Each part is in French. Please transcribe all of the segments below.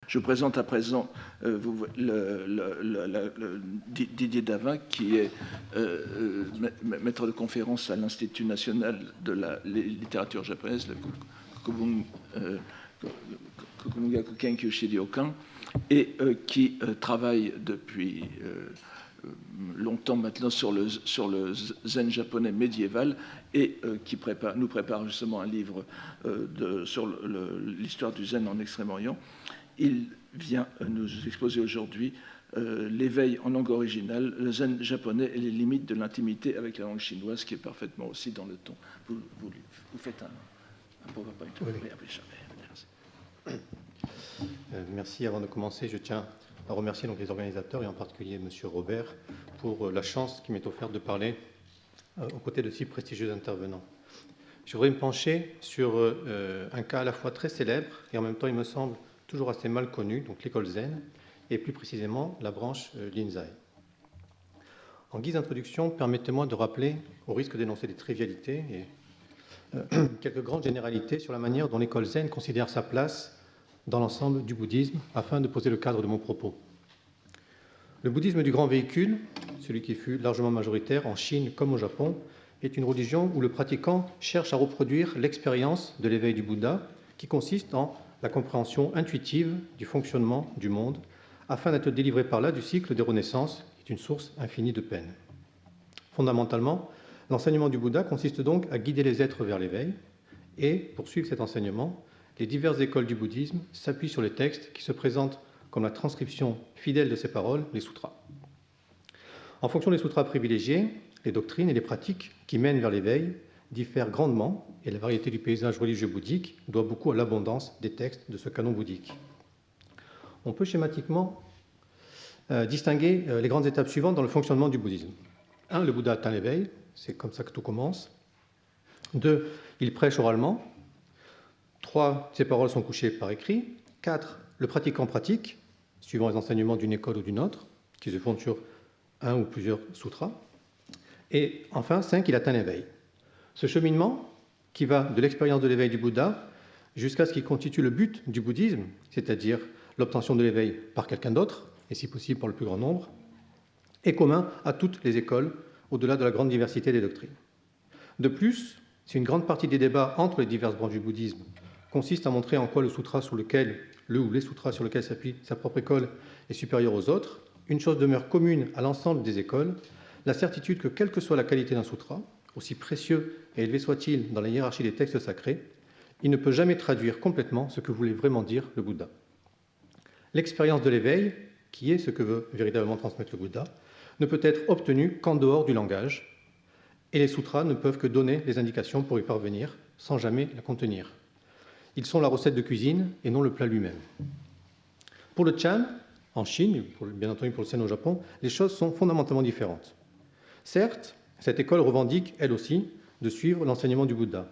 Je présente à présent Didier Davin, qui est maître de conférence à l'Institut national de la littérature japonaise, le Kokumungaku Kenkyu Shiryokan, et qui travaille depuis longtemps maintenant sur le zen japonais médiéval et qui nous prépare justement un livre sur l'histoire du zen en Extrême-Orient. Il vient nous exposer aujourd'hui l'éveil en langue originale, le zen japonais et les limites de l'intimité avec la langue chinoise, qui est parfaitement aussi dans le ton. Vous faites un PowerPoint. Oui. Merci. Merci. Avant de commencer, je tiens à remercier donc les organisateurs et en particulier M. Robert pour la chance qui m'est offerte de parler aux côtés de si prestigieux intervenants. Je voudrais me pencher sur un cas à la fois très célèbre et en même temps, il me semble, toujours assez mal connu, donc l'école zen, et plus précisément la branche Linzai. En guise d'introduction, permettez-moi de rappeler, au risque d'énoncer des trivialités, quelques grandes généralités sur la manière dont l'école zen considère sa place dans l'ensemble du bouddhisme, afin de poser le cadre de mon propos. Le bouddhisme du grand véhicule, celui qui fut largement majoritaire en Chine comme au Japon, est une religion où le pratiquant cherche à reproduire l'expérience de l'éveil du Bouddha, qui consiste en la compréhension intuitive du fonctionnement du monde, afin d'être délivré par là du cycle des renaissances, qui est une source infinie de peine. Fondamentalement, l'enseignement du Bouddha consiste donc à guider les êtres vers l'éveil, et, pour suivre cet enseignement, les diverses écoles du bouddhisme s'appuient sur les textes qui se présentent comme la transcription fidèle de ces paroles, les sutras. En fonction des sutras privilégiés, les doctrines et les pratiques qui mènent vers l'éveil diffèrent grandement, et la variété du paysage religieux bouddhique doit beaucoup à l'abondance des textes de ce canon bouddhique. On peut schématiquement distinguer les grandes étapes suivantes dans le fonctionnement du bouddhisme. 1. Le Bouddha atteint l'éveil, c'est comme ça que tout commence. 2. Il prêche oralement. 3. Ses paroles sont couchées par écrit. 4. Le pratiquant pratique, suivant les enseignements d'une école ou d'une autre, qui se fondent sur un ou plusieurs sutras. Et enfin, 5. Il atteint l'éveil. Ce cheminement, qui va de l'expérience de l'éveil du Bouddha jusqu'à ce qui constitue le but du bouddhisme, c'est-à-dire l'obtention de l'éveil par quelqu'un d'autre, et si possible par le plus grand nombre, est commun à toutes les écoles, au-delà de la grande diversité des doctrines. De plus, si une grande partie des débats entre les diverses branches du bouddhisme consiste à montrer en quoi le sutra sur lequel, le ou les sutras sur lesquels s'appuie sa propre école est supérieur aux autres, une chose demeure commune à l'ensemble des écoles, la certitude que quelle que soit la qualité d'un sutra, aussi précieux et élevé soit-il dans la hiérarchie des textes sacrés, il ne peut jamais traduire complètement ce que voulait vraiment dire le Bouddha. L'expérience de l'éveil, qui est ce que veut véritablement transmettre le Bouddha, ne peut être obtenue qu'en dehors du langage, et les sutras ne peuvent que donner les indications pour y parvenir, sans jamais la contenir. Ils sont la recette de cuisine et non le plat lui-même. Pour le Chan, en Chine, et bien entendu pour le Zen au Japon, les choses sont fondamentalement différentes. Certes, cette école revendique, elle aussi, de suivre l'enseignement du Bouddha,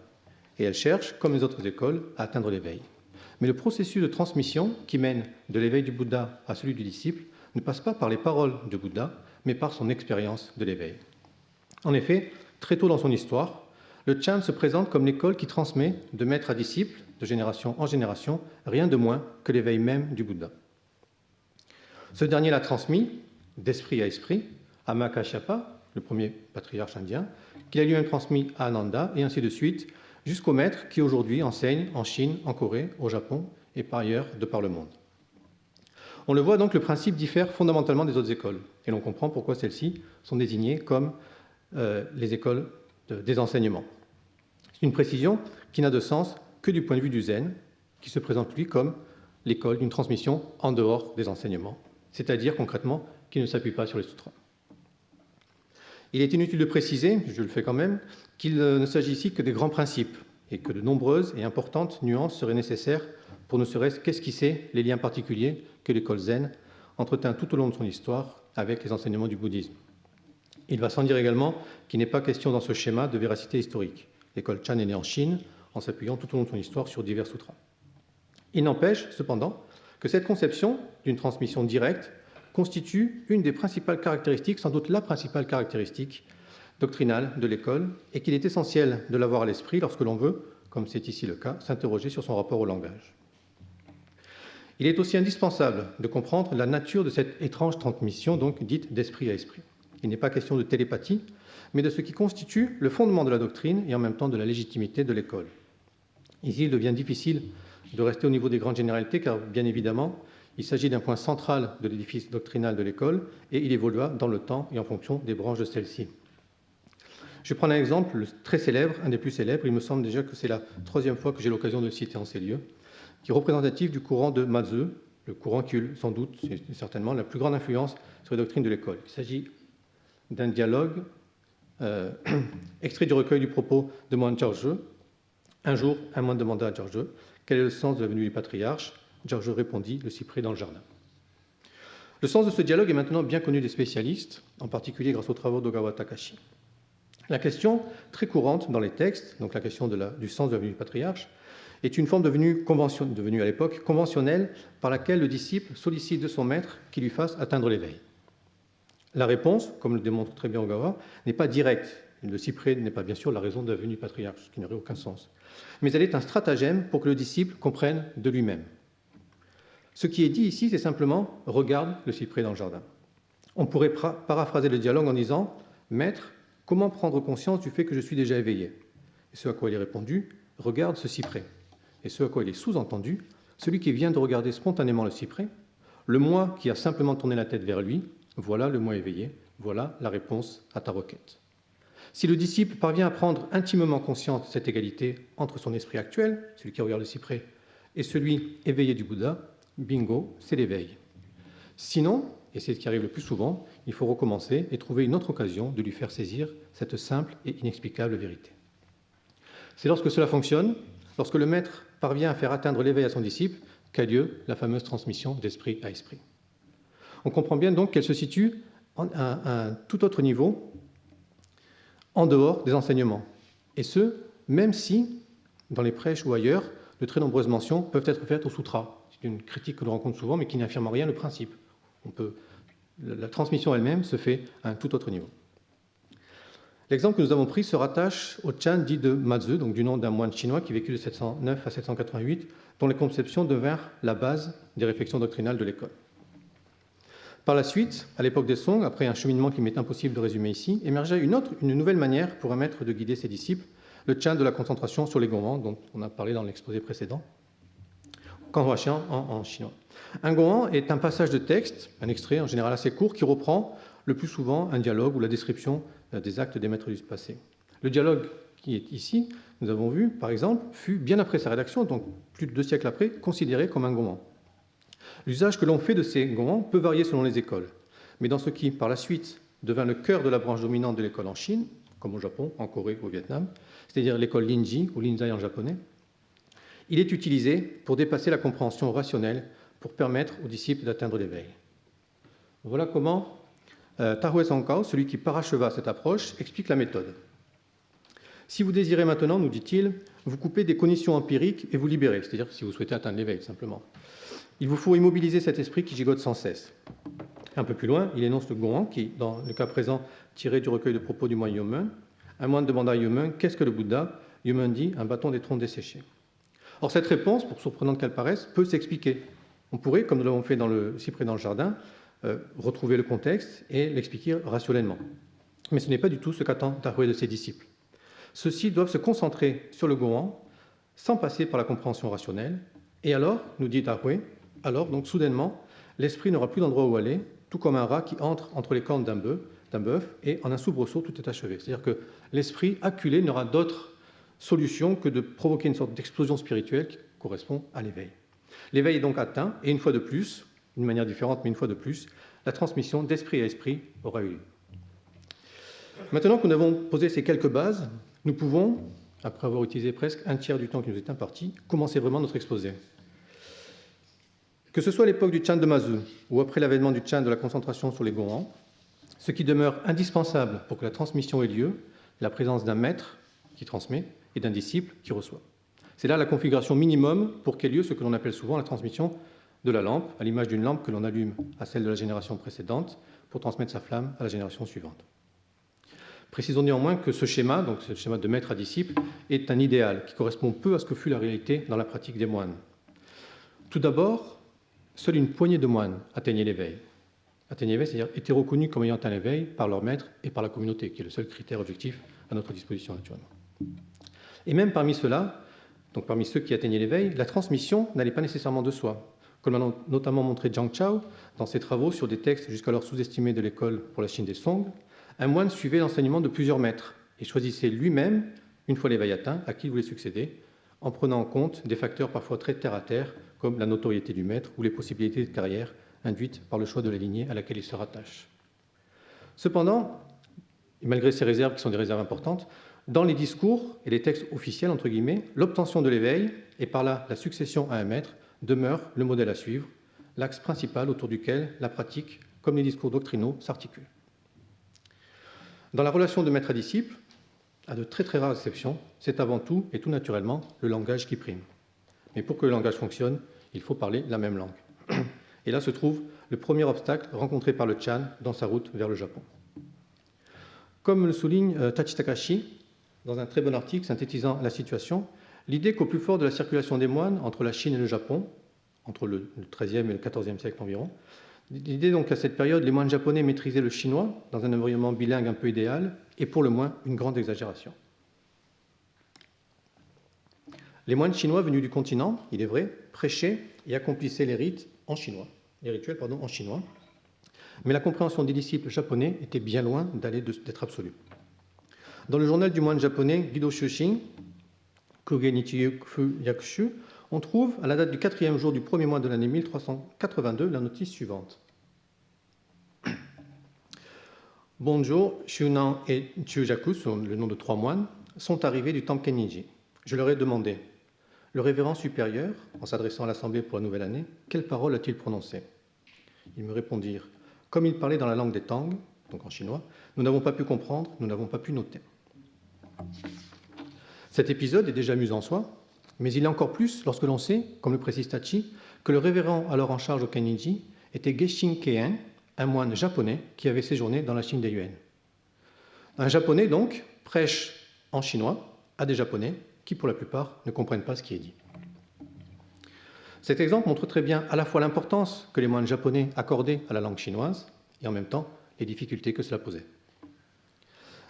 et elle cherche, comme les autres écoles, à atteindre l'éveil. Mais le processus de transmission qui mène de l'éveil du Bouddha à celui du disciple ne passe pas par les paroles du Bouddha, mais par son expérience de l'éveil. En effet, très tôt dans son histoire, le Chan se présente comme l'école qui transmet de maître à disciple, de génération en génération, rien de moins que l'éveil même du Bouddha. Ce dernier l'a transmis, d'esprit à esprit, à Mahakashyapa, le premier patriarche indien, qu'il a lui-même transmis à Ananda, et ainsi de suite, jusqu'au maître qui aujourd'hui enseigne en Chine, en Corée, au Japon et par ailleurs de par le monde. On le voit donc, le principe diffère fondamentalement des autres écoles, et l'on comprend pourquoi celles-ci sont désignées comme les écoles des enseignements. C'est une précision qui n'a de sens que du point de vue du zen, qui se présente lui comme l'école d'une transmission en dehors des enseignements, c'est-à-dire concrètement qui ne s'appuie pas sur les sutras. Il est inutile de préciser, je le fais quand même, qu'il ne s'agit ici que des grands principes et que de nombreuses et importantes nuances seraient nécessaires pour ne serait-ce qu'esquisser les liens particuliers que l'école zen entretint tout au long de son histoire avec les enseignements du bouddhisme. Il va sans dire également qu'il n'est pas question dans ce schéma de véracité historique. L'école Chan est née en Chine en s'appuyant tout au long de son histoire sur divers sutras. Il n'empêche cependant que cette conception d'une transmission directe constitue une des principales caractéristiques, sans doute la principale caractéristique doctrinale de l'école, et qu'il est essentiel de l'avoir à l'esprit lorsque l'on veut, comme c'est ici le cas, s'interroger sur son rapport au langage. Il est aussi indispensable de comprendre la nature de cette étrange transmission, donc dite d'esprit à esprit. Il n'est pas question de télépathie, mais de ce qui constitue le fondement de la doctrine et en même temps de la légitimité de l'école. Ici, il devient difficile de rester au niveau des grandes généralités, car bien évidemment, il s'agit d'un point central de l'édifice doctrinal de l'école, et il évolua dans le temps et en fonction des branches de celle-ci. Je prends un exemple très célèbre, un des plus célèbres, il me semble déjà que c'est la 3e fois que j'ai l'occasion de le citer en ces lieux, qui est représentatif du courant de Mazeux, le courant qui eut sans doute, c'est certainement, la plus grande influence sur les doctrines de l'école. Il s'agit d'un dialogue extrait du recueil du propos de moine Giorgio. Un jour, un moine demanda à Giorgio quel est le sens de la venue du patriarche. Giorgio répondit « le cyprès dans le jardin ». Le sens de ce dialogue est maintenant bien connu des spécialistes, en particulier grâce aux travaux d'Ogawa Takashi. La question très courante dans les textes, donc la question du sens de la venue du patriarche, est une forme devenue à l'époque conventionnelle par laquelle le disciple sollicite de son maître qu'il lui fasse atteindre l'éveil. La réponse, comme le démontre très bien Ogawa, n'est pas directe. Le cyprès n'est pas bien sûr la raison de la venue du patriarche, ce qui n'aurait aucun sens. Mais elle est un stratagème pour que le disciple comprenne de lui-même. Ce qui est dit ici, c'est simplement « regarde le cyprès dans le jardin ». On pourrait paraphraser le dialogue en disant « Maître, comment prendre conscience du fait que je suis déjà éveillé ?» Et ce à quoi il est répondu « Regarde ce cyprès ». Et ce à quoi il est sous-entendu « Celui qui vient de regarder spontanément le cyprès, le moi qui a simplement tourné la tête vers lui, voilà le moi éveillé, voilà la réponse à ta requête. » Si le disciple parvient à prendre intimement conscience de cette égalité entre son esprit actuel, celui qui regarde le cyprès, et celui éveillé du Bouddha, bingo, c'est l'éveil. Sinon, et c'est ce qui arrive le plus souvent, il faut recommencer et trouver une autre occasion de lui faire saisir cette simple et inexplicable vérité. C'est lorsque cela fonctionne, lorsque le maître parvient à faire atteindre l'éveil à son disciple, qu'a lieu la fameuse transmission d'esprit à esprit. On comprend bien donc qu'elle se situe à un tout autre niveau, en dehors des enseignements. Et ce, même si, dans les prêches ou ailleurs, de très nombreuses mentions peuvent être faites au sutra. C'est une critique que l'on rencontre souvent, mais qui n'affirme en rien le principe. La transmission elle-même se fait à un tout autre niveau. L'exemple que nous avons pris se rattache au Chan dit de Mazeux, donc du nom d'un moine chinois qui vécut de 709 à 788, dont les conceptions devinrent la base des réflexions doctrinales de l'école. Par la suite, à l'époque des Song, après un cheminement qu'il m'est impossible de résumer ici, émergea une nouvelle manière pour un maître de guider ses disciples, le Chan de la concentration sur les Gohan, dont on a parlé dans l'exposé précédent, Kanhuaxian en chinois. Un Gohan est un passage de texte, un extrait en général assez court, qui reprend le plus souvent un dialogue ou la description des actes des maîtres du passé. Le dialogue qui est ici, nous avons vu, par exemple, fut, bien après sa rédaction, donc plus de 2 siècles après, considéré comme un Gohan. L'usage que l'on fait de ces Gohan peut varier selon les écoles, mais dans ce qui, par la suite, devint le cœur de la branche dominante de l'école en Chine, comme au Japon, en Corée ou au Vietnam, c'est-à-dire l'école Linji ou Linzai en japonais, il est utilisé pour dépasser la compréhension rationnelle, pour permettre aux disciples d'atteindre l'éveil. Voilà comment Tahue Sankao, celui qui paracheva cette approche, explique la méthode. Si vous désirez maintenant, nous dit-il, vous couper des conditions empiriques et vous libérer, c'est-à-dire si vous souhaitez atteindre l'éveil, simplement. Il vous faut immobiliser cet esprit qui gigote sans cesse. Un peu plus loin, il énonce le Gohan, qui, dans le cas présent, tiré du recueil de propos du moine Yomen. Un moine demanda à Yomen « Qu'est-ce que le Bouddha ?» Yomen dit « Un bâton des troncs desséchés ». Or, cette réponse, pour surprenante qu'elle paraisse, peut s'expliquer. On pourrait, comme nous l'avons fait dans le cyprès dans le jardin, retrouver le contexte et l'expliquer rationnellement. Mais ce n'est pas du tout ce qu'attend Tahue de ses disciples. Ceux-ci doivent se concentrer sur le Gohan sans passer par la compréhension rationnelle. Et alors, nous dit Tahue, alors, donc, soudainement, l'esprit n'aura plus d'endroit où aller, tout comme un rat qui entre entre les cornes d'un bœuf, et en un soubresaut, tout est achevé. C'est-à-dire que l'esprit acculé n'aura d'autre solution que de provoquer une sorte d'explosion spirituelle qui correspond à l'éveil. L'éveil est donc atteint, et une fois de plus, d'une manière différente, mais une fois de plus, la transmission d'esprit à esprit aura eu lieu. Maintenant que nous avons posé ces quelques bases, nous pouvons, après avoir utilisé presque un tiers du temps qui nous est imparti, commencer vraiment notre exposé. Que ce soit à l'époque du Chan de Mazeux ou après l'avènement du Chan de la concentration sur les Gohan, ce qui demeure indispensable pour que la transmission ait lieu est la présence d'un maître qui transmet et d'un disciple qui reçoit. C'est là la configuration minimum pour qu'ait lieu ce que l'on appelle souvent la transmission de la lampe, à l'image d'une lampe que l'on allume à celle de la génération précédente pour transmettre sa flamme à la génération suivante. Précisons néanmoins que ce schéma, donc ce schéma de maître à disciple, est un idéal qui correspond peu à ce que fut la réalité dans la pratique des moines. Tout d'abord, Seule une poignée de moines atteignaient l'éveil. Atteignaient l'éveil, c'est-à-dire étaient reconnus comme ayant un éveil par leur maître et par la communauté, qui est le seul critère objectif à notre disposition, naturellement. Et même parmi ceux-là, donc parmi ceux qui atteignaient l'éveil, la transmission n'allait pas nécessairement de soi. Comme l'a notamment montré Zhang Chao dans ses travaux sur des textes jusqu'alors sous-estimés de l'école pour la Chine des Song, un moine suivait l'enseignement de plusieurs maîtres et choisissait lui-même, une fois l'éveil atteint, à qui il voulait succéder, en prenant en compte des facteurs parfois très terre-à-terre, comme la notoriété du maître ou les possibilités de carrière induites par le choix de la lignée à laquelle il se rattache. Cependant, et malgré ces réserves qui sont des réserves importantes, dans les discours et les textes officiels, entre guillemets, l'obtention de l'éveil, et par là la succession à un maître, demeure le modèle à suivre, l'axe principal autour duquel la pratique, comme les discours doctrinaux, s'articulent. Dans la relation de maître à disciple, à de très rares exceptions, c'est avant tout et tout naturellement le langage qui prime. Mais pour que le langage fonctionne, il faut parler la même langue. Et là se trouve le premier obstacle rencontré par le Chan dans sa route vers le Japon. Comme le souligne Tachi Takashi dans un très bon article synthétisant la situation, l'idée qu'au plus fort de la circulation des moines entre la Chine et le Japon, entre le XIIIe et le XIVe siècle environ, l'idée donc qu'à cette période, les moines japonais maîtrisaient le chinois dans un environnement bilingue un peu idéal est pour le moins une grande exagération. Les moines chinois venus du continent, il est vrai, prêchaient et accomplissaient les rituels en chinois, mais la compréhension des disciples japonais était bien loin d'être absolue. Dans le journal du moine japonais Gido Shushin, Kugenichi Yakushu, on trouve, à la date du 4e jour du premier mois de l'année 1382, la notice suivante. Bonjo, Shunan et Chujaku, sont le nom de 3 moines, sont arrivés du temple Kenniji. Je leur ai demandé, le révérend supérieur, en s'adressant à l'assemblée pour la nouvelle année, quelles paroles a-t-il prononcées? Ils me répondirent, comme il parlait dans la langue des Tang, donc en chinois, nous n'avons pas pu comprendre, nous n'avons pas pu noter. Cet épisode est déjà amusant en soi, mais il est encore plus lorsque l'on sait, comme le précise Tachi, que le révérend alors en charge au Kenniji était Geshin Keien, un moine japonais qui avait séjourné dans la Chine des Yuan. Un japonais donc prêche en chinois à des japonais qui pour la plupart ne comprennent pas ce qui est dit. Cet exemple montre très bien à la fois l'importance que les moines japonais accordaient à la langue chinoise et en même temps les difficultés que cela posait.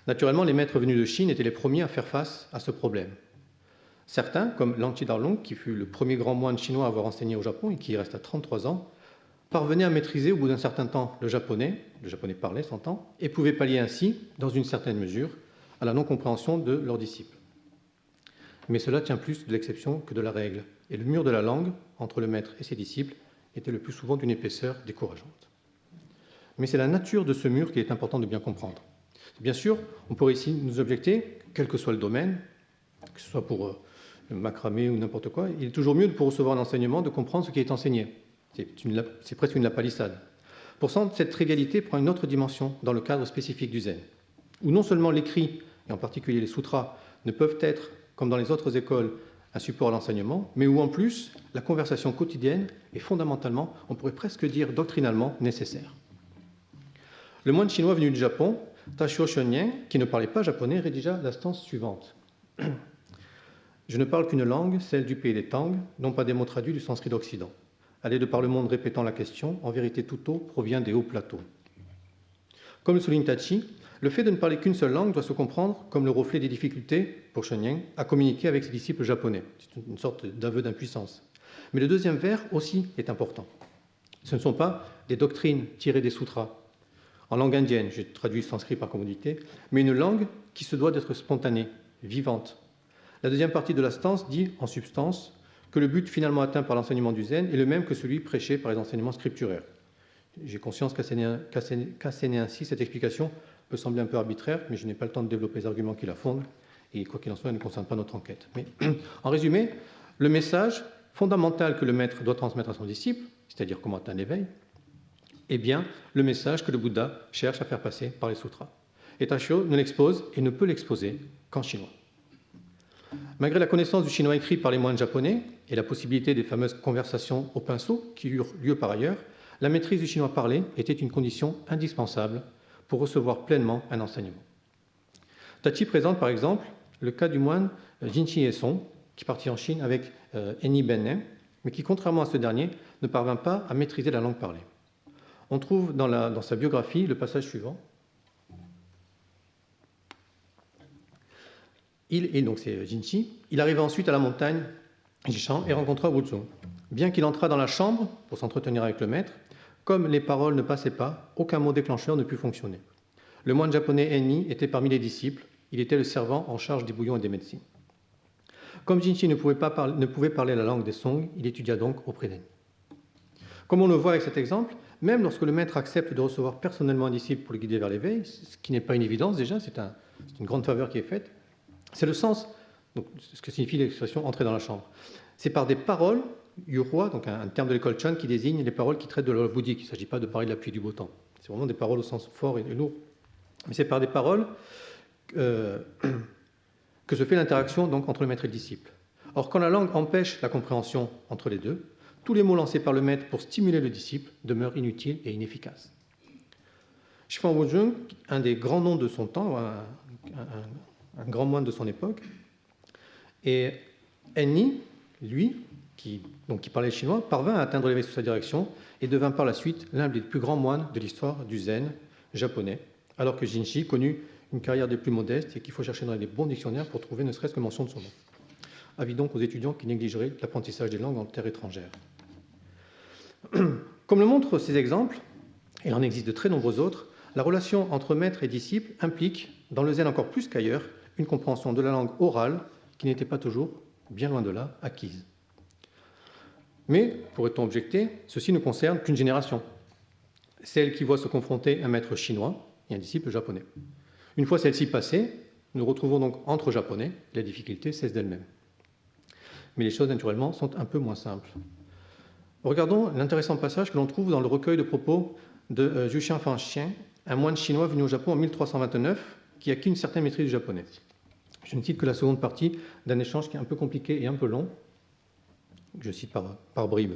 Naturellement, les maîtres venus de Chine étaient les premiers à faire face à ce problème. Certains, comme Lan Chidarlong, qui fut le premier grand moine chinois à avoir enseigné au Japon et qui y resta 33 ans, parvenaient à maîtriser au bout d'un certain temps le japonais parlé, s'entend, et pouvaient pallier ainsi, dans une certaine mesure, à la non-compréhension de leurs disciples. Mais cela tient plus de l'exception que de la règle, et le mur de la langue, entre le maître et ses disciples, était le plus souvent d'une épaisseur décourageante. Mais c'est la nature de ce mur qu'il est important de bien comprendre. Bien sûr, on pourrait ici nous objecter, quel que soit le domaine, que ce soit pour le macramé ou n'importe quoi, il est toujours mieux pour recevoir un enseignement de comprendre ce qui est enseigné. C'est presque une lapalissade. Pourtant, cette trivialité prend une autre dimension dans le cadre spécifique du zen, où non seulement l'écrit, et en particulier les sutras, ne peuvent être, comme dans les autres écoles, un support à l'enseignement, mais où en plus, la conversation quotidienne est fondamentalement, on pourrait presque dire doctrinalement, nécessaire. Le moine chinois venu du Japon, Tashio Shonyen, qui ne parlait pas japonais, rédigea la stance suivante. Je ne parle qu'une langue, celle du pays des Tang, non pas des mots traduits du sanskrit d'Occident. Aller de par le monde répétant la question, en vérité tout eau provient des hauts plateaux. Comme le souligne Tachi, le fait de ne parler qu'une seule langue doit se comprendre comme le reflet des difficultés, pour Shonyen, à communiquer avec ses disciples japonais. C'est une sorte d'aveu d'impuissance. Mais le deuxième vers aussi est important. Ce ne sont pas des doctrines tirées des sutras, en langue indienne, j'ai traduit le sanskrit par commodité, mais une langue qui se doit d'être spontanée, vivante. La deuxième partie de la stance dit, en substance, que le but finalement atteint par l'enseignement du zen est le même que celui prêché par les enseignements scripturaires. J'ai conscience qu'asséner ainsi cette explication peut sembler un peu arbitraire, mais je n'ai pas le temps de développer les arguments qui la fondent, et quoi qu'il en soit, elle ne concerne pas notre enquête. Mais en résumé, le message fondamental que le maître doit transmettre à son disciple, c'est-à-dire comment atteindre l'éveil, est bien le message que le Bouddha cherche à faire passer par les sutras. Et Tashio ne l'expose et ne peut l'exposer qu'en chinois. Malgré la connaissance du chinois écrit par les moines japonais et la possibilité des fameuses conversations au pinceau qui eurent lieu par ailleurs, la maîtrise du chinois parlé était une condition indispensable pour recevoir pleinement un enseignement. Tachi présente par exemple le cas du moine Jinchi Esong qui partit en Chine avec Eni Bennen mais qui, contrairement à ce dernier, ne parvint pas à maîtriser la langue parlée. On trouve dans sa biographie le passage suivant. Donc c'est Jinshi, il arriva ensuite à la montagne Jishan et rencontra Wuzhong. Bien qu'il entrât dans la chambre pour s'entretenir avec le maître, comme les paroles ne passaient pas, aucun mot déclencheur ne put fonctionner. Le moine japonais Enni était parmi les disciples, il était le servant en charge des bouillons et des médecines. Comme Jinshi ne pouvait parler la langue des Song, il étudia donc auprès d'Enni. Comme on le voit avec cet exemple, même lorsque le maître accepte de recevoir personnellement un disciple pour le guider vers l'éveil, ce qui n'est pas une évidence déjà, c'est une grande faveur qui est faite, c'est le sens, donc ce que signifie l'expression « entrer dans la chambre ». C'est par des paroles, yurwa, donc un terme de l'école Chan qui désigne les paroles qui traitent de l'ordre bouddhique. Il ne s'agit pas de parler de la pluie du beau temps. C'est vraiment des paroles au sens fort et lourd. Mais c'est par des paroles que se fait l'interaction donc entre le maître et le disciple. Or, quand la langue empêche la compréhension entre les deux, tous les mots lancés par le maître pour stimuler le disciple demeurent inutiles et inefficaces. Shifan Wuzhong, un des grands noms de son temps, un grand moine de son époque, et Enni, lui, qui parlait chinois, parvint à atteindre l'éveil sous sa direction et devint par la suite l'un des plus grands moines de l'histoire du zen japonais, alors que Jinshi connut une carrière des plus modestes et qu'il faut chercher dans les bons dictionnaires pour trouver ne serait-ce que mention de son nom. Avis donc aux étudiants qui négligeraient l'apprentissage des langues en terre étrangère. Comme le montrent ces exemples, et il en existe de très nombreux autres, la relation entre maître et disciple implique, dans le zen encore plus qu'ailleurs, une compréhension de la langue orale qui n'était pas toujours, bien loin de là, acquise. Mais, pourrait-on objecter, ceci ne concerne qu'une génération, celle qui voit se confronter un maître chinois et un disciple japonais. Une fois celle-ci passée, nous retrouvons donc entre japonais, et la difficulté cesse d'elle-même. Mais les choses, naturellement, sont un peu moins simples. Regardons l'intéressant passage que l'on trouve dans le recueil de propos de Zhu Xianfangxian, un moine chinois venu au Japon en 1329, qui acquit une certaine maîtrise du japonais. Je ne cite que la seconde partie d'un échange qui est un peu compliqué et un peu long. Je cite par bribes.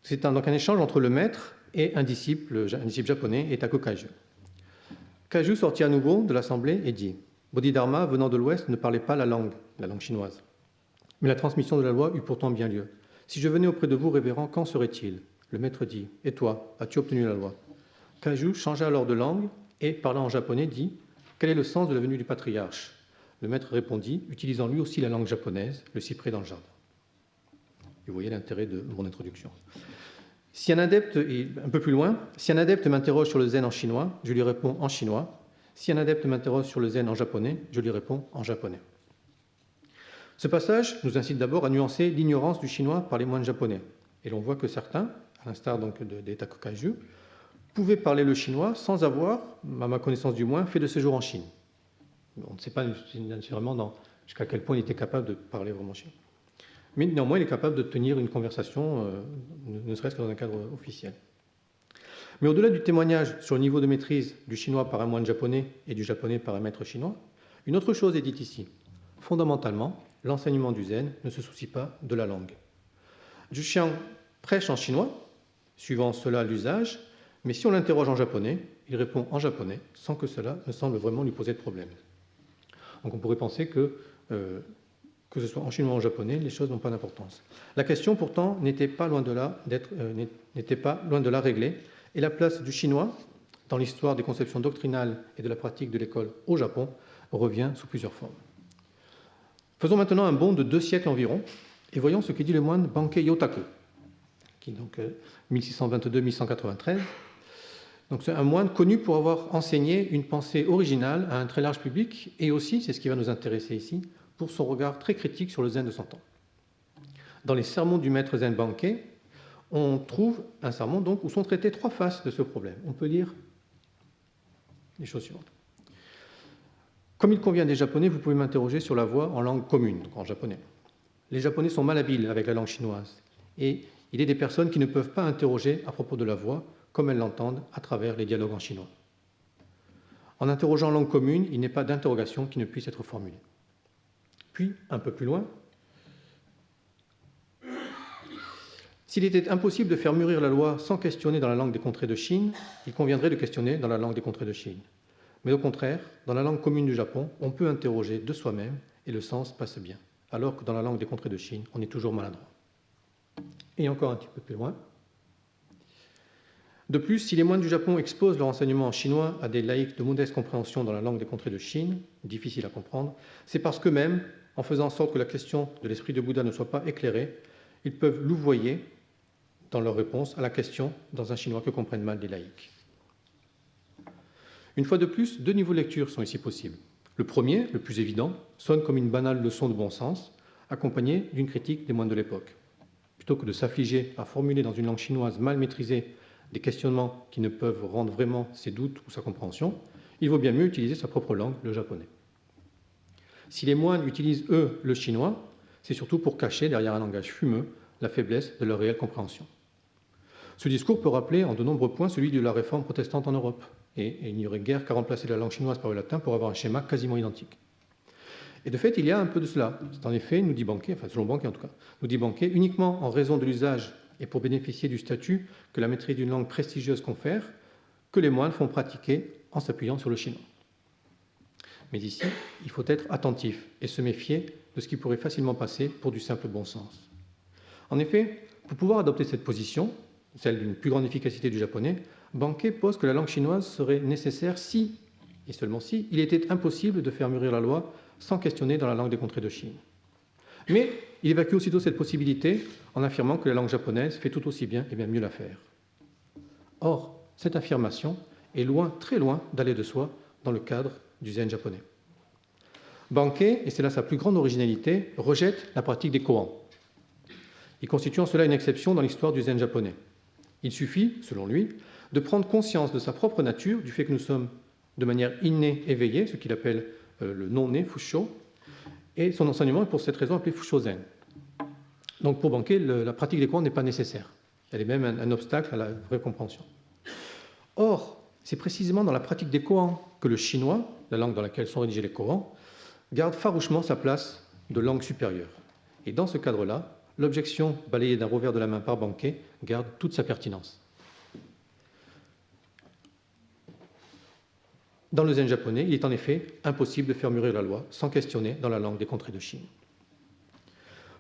C'est donc un échange entre le maître et un disciple japonais, Etako Kaiju. Kaiju sortit à nouveau de l'assemblée et dit « Bodhidharma, venant de l'Ouest, ne parlait pas la langue chinoise. Mais la transmission de la loi eut pourtant bien lieu. Si je venais auprès de vous, révérend, qu'en serait-il » Le maître dit « Et toi, as-tu obtenu la loi » Kaiju changea alors de langue et, parlant en japonais, dit « Quel est le sens de la venue du patriarche ?» Le maître répondit, utilisant lui aussi la langue japonaise, le cyprès dans le jardin. Et vous voyez l'intérêt de mon introduction. Si un adepte, et un peu plus loin, si un adepte m'interroge sur le zen en chinois, je lui réponds en chinois. Si un adepte m'interroge sur le zen en japonais, je lui réponds en japonais. Ce passage nous incite d'abord à nuancer l'ignorance du chinois par les moines japonais. Et l'on voit que certains, à l'instar donc d'Etako Kaiju, pouvaient parler le chinois sans avoir, à ma connaissance du moins, fait de séjour en Chine. On ne sait pas nécessairement jusqu'à quel point il était capable de parler vraiment chinois. Mais néanmoins, il est capable de tenir une conversation, ne serait-ce que dans un cadre officiel. Mais au-delà du témoignage sur le niveau de maîtrise du chinois par un moine japonais et du japonais par un maître chinois, une autre chose est dite ici. Fondamentalement, l'enseignement du zen ne se soucie pas de la langue. Zhu Xiang prêche en chinois, suivant cela l'usage, mais si on l'interroge en japonais, il répond en japonais, sans que cela ne semble vraiment lui poser de problème. Donc on pourrait penser que ce soit en chinois ou en japonais, les choses n'ont pas d'importance. La question, pourtant, n'était pas loin de là réglée, et la place du chinois, dans l'histoire des conceptions doctrinales et de la pratique de l'école au Japon, revient sous plusieurs formes. Faisons maintenant un bond de 2 siècles environ, et voyons ce que dit le moine Bankei Yotaku, qui est donc 1622-1193. Donc c'est un moine connu pour avoir enseigné une pensée originale à un très large public, et aussi, c'est ce qui va nous intéresser ici, pour son regard très critique sur le zen de son temps. Dans les sermons du maître zen Bankei, on trouve un sermon donc, où sont traitées 3 faces de ce problème. On peut lire les choses suivantes. Comme il convient des Japonais, vous pouvez m'interroger sur la voix en langue commune, donc en japonais. Les Japonais sont malhabiles avec la langue chinoise, et il est des personnes qui ne peuvent pas interroger à propos de la voix comme elles l'entendent à travers les dialogues en chinois. En interrogeant en langue commune, il n'est pas d'interrogation qui ne puisse être formulée. Puis, un peu plus loin, s'il était impossible de faire mûrir la loi sans questionner dans la langue des contrées de Chine, il conviendrait de questionner dans la langue des contrées de Chine. Mais au contraire, dans la langue commune du Japon, on peut interroger de soi-même et le sens passe bien. alors que dans la langue des contrées de Chine, on est toujours maladroit. Et encore un petit peu plus loin. De plus, si les moines du Japon exposent leur enseignement en chinois à des laïcs de modeste compréhension dans la langue des contrées de Chine, difficile à comprendre, c'est parce qu'eux-mêmes, en faisant en sorte que la question de l'esprit de Bouddha ne soit pas éclairée, ils peuvent louvoyer dans leur réponse à la question dans un chinois que comprennent mal les laïcs. Une fois de plus, 2 niveaux de lecture sont ici possibles. Le premier, le plus évident, sonne comme une banale leçon de bon sens, accompagnée d'une critique des moines de l'époque. Plutôt que de s'affliger à formuler dans une langue chinoise mal maîtrisée des questionnements qui ne peuvent rendre vraiment ses doutes ou sa compréhension, il vaut bien mieux utiliser sa propre langue, le japonais. Si les moines utilisent, eux, le chinois, c'est surtout pour cacher, derrière un langage fumeux, la faiblesse de leur réelle compréhension. Ce discours peut rappeler en de nombreux points celui de la réforme protestante en Europe, et il n'y aurait guère qu'à remplacer la langue chinoise par le latin pour avoir un schéma quasiment identique. Et de fait, il y a un peu de cela. C'est en effet, nous dit Bankei, enfin selon Bankei en tout cas, nous dit Bankei, uniquement en raison de l'usage et pour bénéficier du statut que la maîtrise d'une langue prestigieuse confère, que les moines font pratiquer en s'appuyant sur le chinois. Mais ici, il faut être attentif et se méfier de ce qui pourrait facilement passer pour du simple bon sens. En effet, pour pouvoir adopter cette position, celle d'une plus grande efficacité du japonais, Bankei pose que la langue chinoise serait nécessaire si, et seulement si, il était impossible de faire mûrir la loi sans questionner dans la langue des contrées de Chine. Mais il évacue aussitôt cette possibilité en affirmant que la langue japonaise fait tout aussi bien et bien mieux l'affaire. Or, cette affirmation est loin, très loin d'aller de soi dans le cadre du zen japonais. Bankei, et c'est là sa plus grande originalité, rejette la pratique des koans. Il constitue en cela une exception dans l'histoire du zen japonais. Il suffit, selon lui, de prendre conscience de sa propre nature, du fait que nous sommes de manière innée éveillés, ce qu'il appelle le non-né, Fusho, et son enseignement est pour cette raison appelé Fushozen. Donc pour Bankei, la pratique des koans n'est pas nécessaire. Elle est même un obstacle à la vraie compréhension. Or, c'est précisément dans la pratique des koans que le chinois, la langue dans laquelle sont rédigés les koans, garde farouchement sa place de langue supérieure. Et dans ce cadre-là, l'objection balayée d'un revers de la main par Bankei garde toute sa pertinence. Dans le zen japonais, il est en effet impossible de faire mûrir la loi sans questionner dans la langue des contrées de Chine.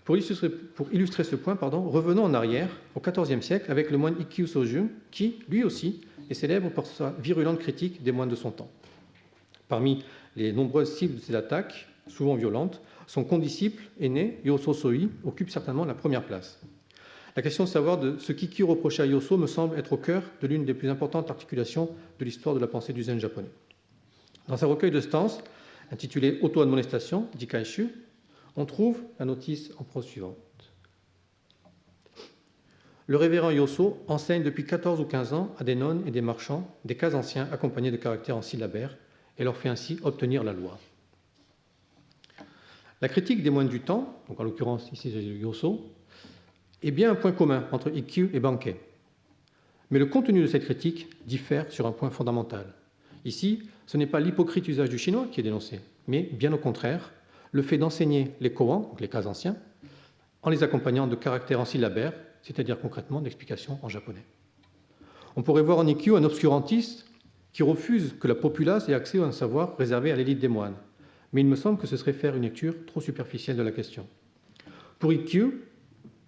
Pour illustrer ce point, revenons en arrière au XIVe siècle avec le moine Ikkyu Soju, qui, lui aussi, est célèbre pour sa virulente critique des moines de son temps. Parmi les nombreuses cibles de ses attaques, souvent violentes, son condisciple aîné, Yoso Soi, occupe certainement la première place. La question de savoir de ce qu'Ikkyu reprochait à Yoso me semble être au cœur de l'une des plus importantes articulations de l'histoire de la pensée du zen japonais. Dans un recueil de stances, intitulé Auto-admonestation, Jikaishu, on trouve la notice en prose suivante. Le révérend Yoso enseigne depuis 14 ou 15 ans à des nonnes et des marchands des cas anciens accompagnés de caractères en syllabaire et leur fait ainsi obtenir la loi. La critique des moines du temps, donc en l'occurrence ici Yoso, est bien un point commun entre Ikkyu et Bankei. Mais le contenu de cette critique diffère sur un point fondamental. Ici, ce n'est pas l'hypocrite usage du chinois qui est dénoncé, mais bien au contraire, le fait d'enseigner les koans, donc les cas anciens, en les accompagnant de caractères en syllabaire, c'est-à-dire concrètement d'explications en japonais. On pourrait voir en Ikkyu un obscurantiste qui refuse que la populace ait accès à un savoir réservé à l'élite des moines. Mais il me semble que ce serait faire une lecture trop superficielle de la question. Pour Ikkyu,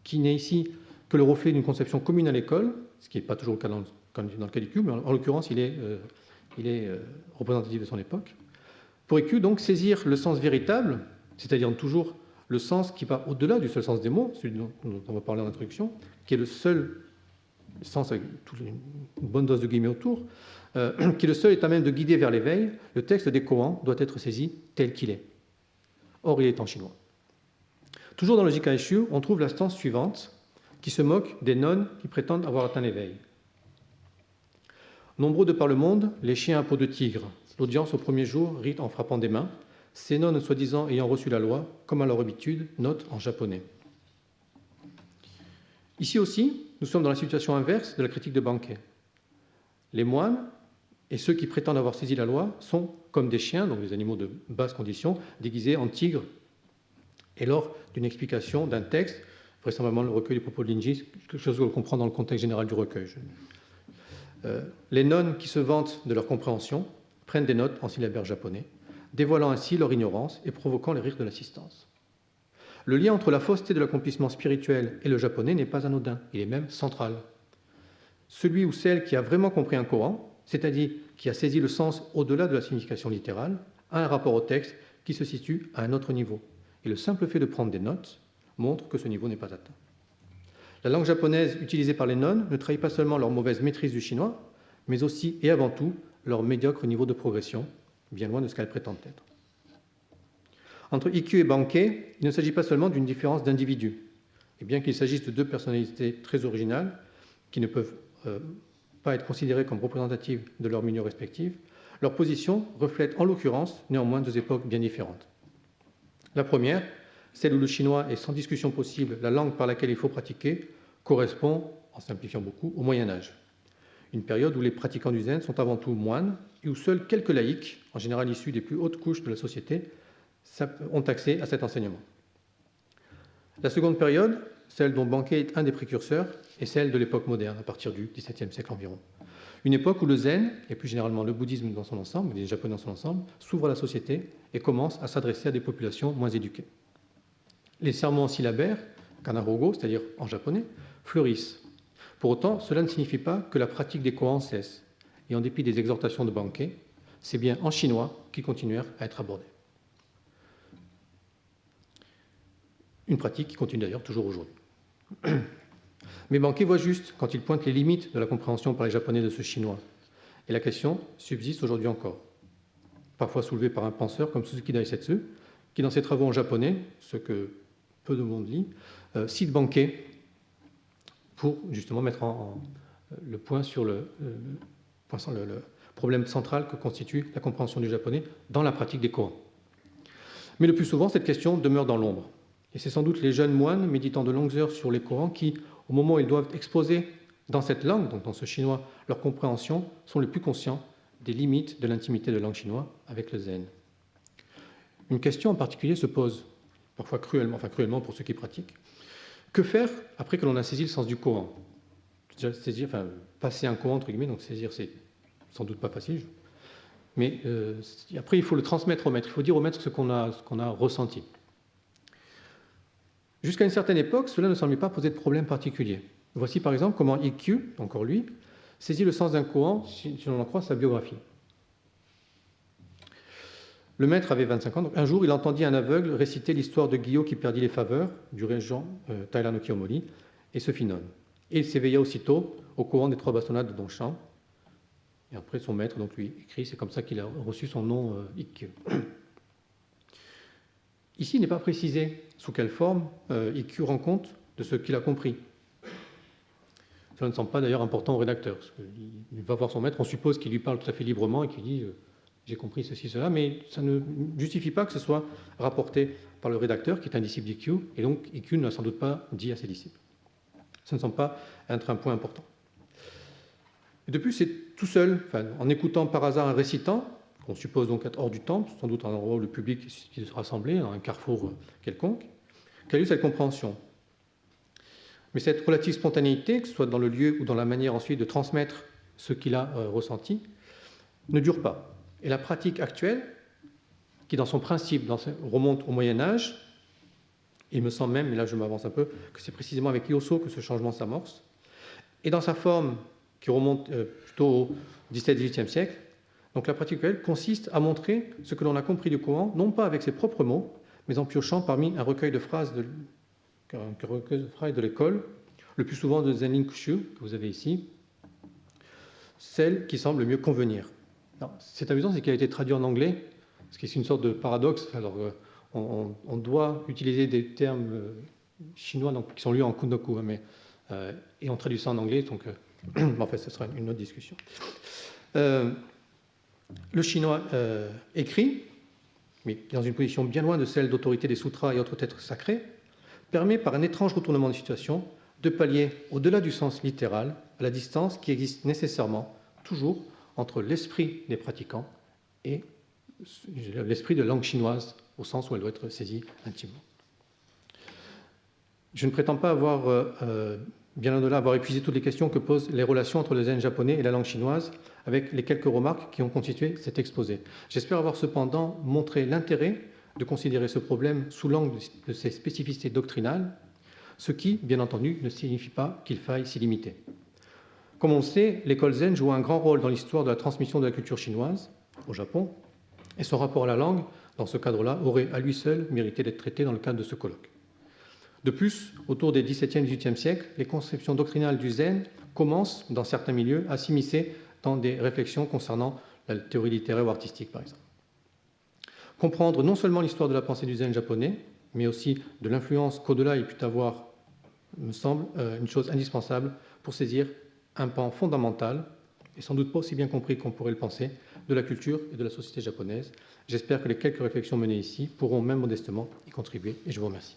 qui n'est ici que le reflet d'une conception commune à l'école, ce qui n'est pas toujours le cas dans le cas d'Ikkyu, mais en l'occurrence, il est représentatif de son époque. Pour Ikkyu, donc, saisir le sens véritable, c'est-à-dire toujours le sens qui va au-delà du seul sens des mots, celui dont on va parler en introduction, qui est le seul sens avec une bonne dose de guillemets autour, qui est le seul état même de guider vers l'éveil, le texte des koans doit être saisi tel qu'il est. Or, il est en chinois. Toujours dans le Jikaishu, on trouve la stance suivante, qui se moque des nonnes qui prétendent avoir atteint l'éveil. Nombreux de par le monde, les chiens à peau de tigre. L'audience au premier jour rit en frappant des mains. Ces nonnes, soi-disant ayant reçu la loi, comme à leur habitude, notent en japonais. Ici aussi, nous sommes dans la situation inverse de la critique de Bankei. Les moines et ceux qui prétendent avoir saisi la loi sont comme des chiens, donc des animaux de basse condition, déguisés en tigres. Et lors d'une explication d'un texte, vraisemblablement le recueil des propos de Linji, quelque chose que l'on comprend dans le contexte général du recueil. Les nonnes qui se vantent de leur compréhension prennent des notes en syllabaire japonais, dévoilant ainsi leur ignorance et provoquant les rires de l'assistance. Le lien entre la fausseté de l'accomplissement spirituel et le japonais n'est pas anodin, il est même central. Celui ou celle qui a vraiment compris un Coran, c'est-à-dire qui a saisi le sens au-delà de la signification littérale, a un rapport au texte qui se situe à un autre niveau. Et le simple fait de prendre des notes montre que ce niveau n'est pas atteint. La langue japonaise utilisée par les nonnes ne trahit pas seulement leur mauvaise maîtrise du chinois, mais aussi et avant tout leur médiocre niveau de progression, bien loin de ce qu'elle prétend être. Entre Ikkyu et Bankei, il ne s'agit pas seulement d'une différence d'individus. Et bien qu'il s'agisse de deux personnalités très originales, qui ne peuvent pas être considérées comme représentatives de leurs milieux respectifs, leur position reflète en l'occurrence néanmoins deux époques bien différentes. La première, celle où le chinois est sans discussion possible la langue par laquelle il faut pratiquer, correspond, en simplifiant beaucoup, au Moyen-Âge. Une période où les pratiquants du zen sont avant tout moines et où seuls quelques laïcs, en général issus des plus hautes couches de la société, ont accès à cet enseignement. La seconde période, celle dont Bankei est un des précurseurs, est celle de l'époque moderne, à partir du XVIIe siècle environ. Une époque où le zen, et plus généralement le bouddhisme dans son ensemble, les japonais dans son ensemble, s'ouvre à la société et commence à s'adresser à des populations moins éduquées. Les sermons syllabaires, kanarogo, c'est-à-dire en japonais, fleurissent. Pour autant, cela ne signifie pas que la pratique des koans cesse. Et en dépit des exhortations de Bankei, c'est bien en chinois qu'ils continuèrent à être abordés. Une pratique qui continue d'ailleurs toujours aujourd'hui. Mais Bankei voit juste quand il pointe les limites de la compréhension par les Japonais de ce chinois. Et la question subsiste aujourd'hui encore. Parfois soulevée par un penseur comme Suzuki Daisetsu, qui dans ses travaux en japonais, ce que peu de monde lit, cite Bankei pour justement mettre le point sur le problème central que constitue la compréhension du japonais dans la pratique des koans. Mais le plus souvent, cette question demeure dans l'ombre. Et c'est sans doute les jeunes moines méditant de longues heures sur les Corans qui, au moment où ils doivent exposer dans cette langue, donc dans ce chinois, leur compréhension, sont les plus conscients des limites de l'intimité de la langue chinoise avec le zen. Une question en particulier se pose, parfois cruellement pour ceux qui pratiquent. Que faire après que l'on a saisi le sens du Coran ? Passer un Coran, entre guillemets, donc saisir, c'est sans doute pas facile. Mais après, il faut le transmettre au maître, il faut dire au maître ce qu'on a ressenti. Jusqu'à une certaine époque, cela ne semblait pas poser de problème particulier. Voici par exemple comment Ikkyu, encore lui, saisit le sens d'un koan si l'on en croit sa biographie. Le maître avait 25 ans, donc un jour il entendit un aveugle réciter l'histoire de Gyō qui perdit les faveurs du régent Taira no Kiyomori et se fit nonne. Et il s'éveilla aussitôt au koan des 3 bastonnades de Dongshan. Et après son maître donc lui écrit, c'est comme ça qu'il a reçu son nom Ikkyu. Ici, il n'est pas précisé sous quelle forme Ikkyu rend compte de ce qu'il a compris. Cela ne semble pas d'ailleurs important au rédacteur. Parce qu'il va voir son maître, on suppose qu'il lui parle tout à fait librement et qu'il dit j'ai compris ceci, cela, mais ça ne justifie pas que ce soit rapporté par le rédacteur, qui est un disciple d'Ikkyu, et donc Ikkyu ne l'a sans doute pas dit à ses disciples. Ça ne semble pas être un point important. Et de plus, c'est tout seul, en écoutant par hasard un récitant, qu'on suppose donc être hors du temple, sans doute un endroit où le public est se rassembler, un carrefour quelconque, qu'a eu cette compréhension. Mais cette relative spontanéité, que ce soit dans le lieu ou dans la manière ensuite de transmettre ce qu'il a ressenti, ne dure pas. Et la pratique actuelle, qui dans son principe remonte au Moyen-Âge, il me semble même, et là je m'avance un peu, que c'est précisément avec Yosso que ce changement s'amorce, et dans sa forme qui remonte plutôt au XVIIe siècle, donc la pratique actuelle consiste à montrer ce que l'on a compris du Coran, non pas avec ses propres mots, mais en piochant parmi un recueil de phrases de l'école, le plus souvent de Zenlin Kushu, que vous avez ici, celle qui semble le mieux convenir. C'est amusant, c'est qu'il a été traduit en anglais, ce qui est une sorte de paradoxe. Alors, on doit utiliser des termes chinois donc, qui sont lus en kundoku, et on traduit ça en anglais, donc en fait, ce sera une autre discussion. Le chinois écrit, mais dans une position bien loin de celle d'autorité des sutras et autres textes sacrés, permet par un étrange retournement de situation de pallier, au-delà du sens littéral, à la distance qui existe nécessairement, toujours, entre l'esprit des pratiquants et l'esprit de la langue chinoise, au sens où elle doit être saisie intimement. Je ne prétends pas avoir, bien au-delà, avoir épuisé toutes les questions que posent les relations entre le zen japonais et la langue chinoise, avec les quelques remarques qui ont constitué cet exposé. J'espère avoir cependant montré l'intérêt de considérer ce problème sous l'angle de ses spécificités doctrinales, ce qui, bien entendu, ne signifie pas qu'il faille s'y limiter. Comme on le sait, l'école zen joue un grand rôle dans l'histoire de la transmission de la culture chinoise au Japon, et son rapport à la langue, dans ce cadre-là, aurait à lui seul mérité d'être traité dans le cadre de ce colloque. De plus, autour des XVIIe et XVIIIe siècles, les conceptions doctrinales du zen commencent, dans certains milieux, à s'immiscer dans des réflexions concernant la théorie littéraire ou artistique, par exemple. Comprendre non seulement l'histoire de la pensée du zen japonais, mais aussi de l'influence qu'au-delà il pu avoir, me semble, une chose indispensable pour saisir un pan fondamental, et sans doute pas aussi bien compris qu'on pourrait le penser, de la culture et de la société japonaise. J'espère que les quelques réflexions menées ici pourront même modestement y contribuer, et je vous remercie.